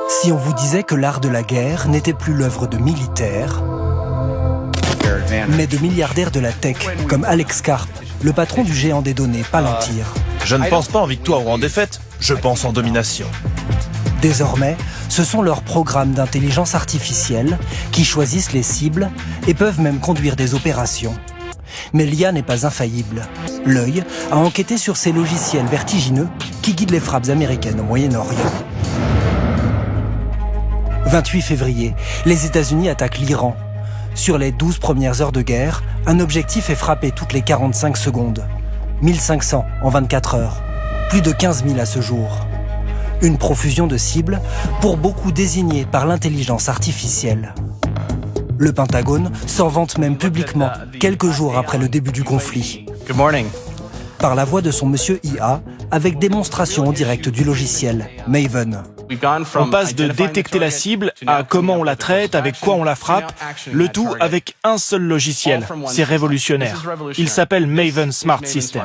Si on vous disait que l'art de la guerre n'était plus l'œuvre de militaires, mais de milliardaires de la tech, comme Alex Karp, le patron du géant des données Palantir. Je ne pense pas en victoire ou en défaite, je pense en domination. Désormais, ce sont leurs programmes d'intelligence artificielle qui choisissent les cibles et peuvent même conduire des opérations. Mais l'IA n'est pas infaillible. L'œil a enquêté sur ces logiciels vertigineux qui guident les frappes américaines au Moyen-Orient. 28 février, les États-Unis attaquent l'Iran. Sur les 12 premières heures de guerre, un objectif est frappé toutes les 45 secondes. 1500 en 24 heures. Plus de 15 000 à ce jour. Une profusion de cibles, pour beaucoup désignées par l'intelligence artificielle. Le Pentagone s'en vante même publiquement, quelques jours après le début du conflit. Good morning. Par la voix de son monsieur IA, avec démonstration en direct du logiciel Maven. On passe de détecter la cible à comment on la traite, avec quoi on la frappe, le tout avec un seul logiciel. C'est révolutionnaire. Il s'appelle Maven Smart System.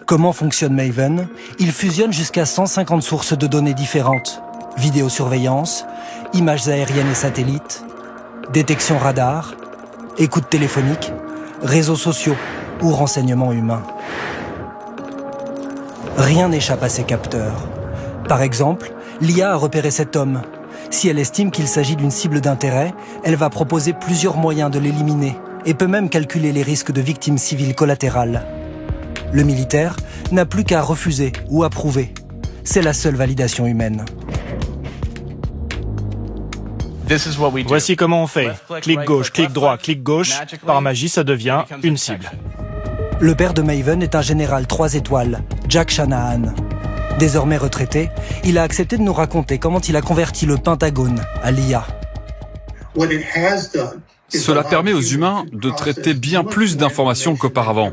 Comment fonctionne Maven? Il fusionne jusqu'à 150 sources de données différentes. Vidéosurveillance, images aériennes et satellites, détection radar, écoute téléphonique, réseaux sociaux ou renseignements humains. Rien n'échappe à ces capteurs. Par exemple, l'IA a repéré cet homme. Si elle estime qu'il s'agit d'une cible d'intérêt, elle va proposer plusieurs moyens de l'éliminer et peut même calculer les risques de victimes civiles collatérales. Le militaire n'a plus qu'à refuser ou approuver. C'est la seule validation humaine. Voici comment on fait. Clic gauche, clic droit, clic gauche. Par magie, ça devient une cible. Le père de Maven est un général 3 étoiles, Jack Shanahan. Désormais retraité, il a accepté de nous raconter comment il a converti le Pentagone à l'IA. Cela permet aux humains de traiter bien plus d'informations qu'auparavant.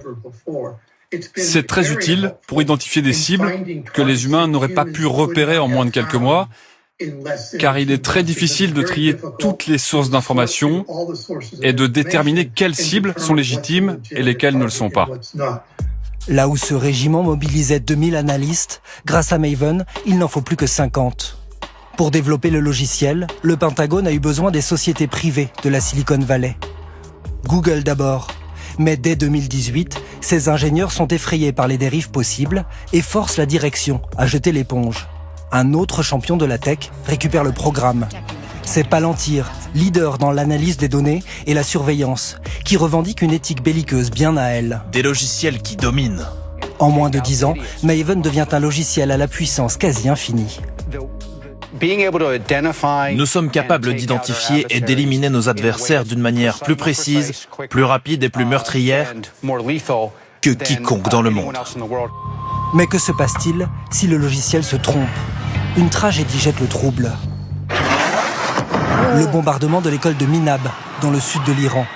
C'est très utile pour identifier des cibles que les humains n'auraient pas pu repérer en moins de quelques mois, car il est très difficile de trier toutes les sources d'informations et de déterminer quelles cibles sont légitimes et lesquelles ne le sont pas. Là où ce régiment mobilisait 2000 analystes, grâce à Maven, il n'en faut plus que 50. Pour développer le logiciel, le Pentagone a eu besoin des sociétés privées de la Silicon Valley. Google d'abord. Mais dès 2018, ces ingénieurs sont effrayés par les dérives possibles et forcent la direction à jeter l'éponge. Un autre champion de la tech récupère le programme. C'est Palantir, leader dans l'analyse des données et la surveillance, qui revendique une éthique belliqueuse bien à elle. Des logiciels qui dominent. En moins de 10 ans, Maven devient un logiciel à la puissance quasi infinie. Nous sommes capables d'identifier et d'éliminer nos adversaires d'une manière plus précise, plus rapide et plus meurtrière que quiconque dans le monde. Mais que se passe-t-il si le logiciel se trompe? Une tragédie jette le trouble. Le bombardement de l'école de Minab, dans le sud de l'Iran.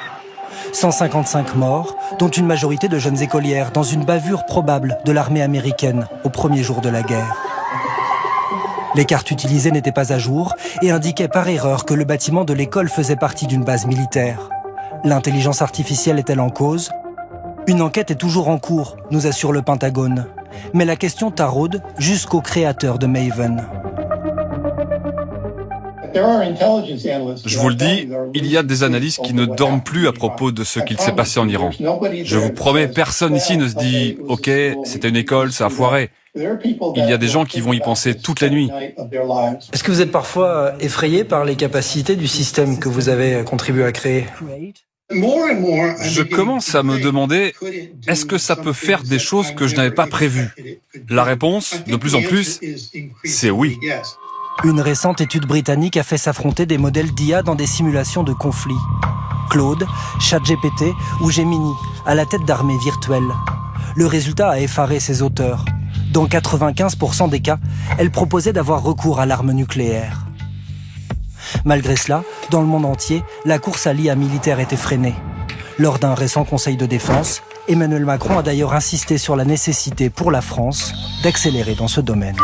155 morts, dont une majorité de jeunes écolières, dans une bavure probable de l'armée américaine au premier jour de la guerre. Les cartes utilisées n'étaient pas à jour et indiquaient par erreur que le bâtiment de l'école faisait partie d'une base militaire. L'intelligence artificielle est-elle en cause? Une enquête est toujours en cours, nous assure le Pentagone. Mais la question taraude jusqu'aux créateurs de Maven. Je vous le dis, il y a des analystes qui ne dorment plus à propos de ce qu'il s'est passé en Iran. Je vous promets, personne ici ne se dit « Ok, c'était une école, ça a foiré ». Il y a des gens qui vont y penser toute la nuit. Est-ce que vous êtes parfois effrayé par les capacités du système que vous avez contribué à créer? Je commence à me demander, est-ce que ça peut faire des choses que je n'avais pas prévues? La réponse, de plus en plus, c'est oui. Une récente étude britannique a fait s'affronter des modèles d'IA dans des simulations de conflits. Claude, ChatGPT ou Gemini, à la tête d'armées virtuelles. Le résultat a effaré ses auteurs. Dans 95% des cas, elles proposaient d'avoir recours à l'arme nucléaire. Malgré cela, dans le monde entier, la course à l'IA militaire était freinée. Lors d'un récent conseil de défense, Emmanuel Macron a d'ailleurs insisté sur la nécessité pour la France d'accélérer dans ce domaine.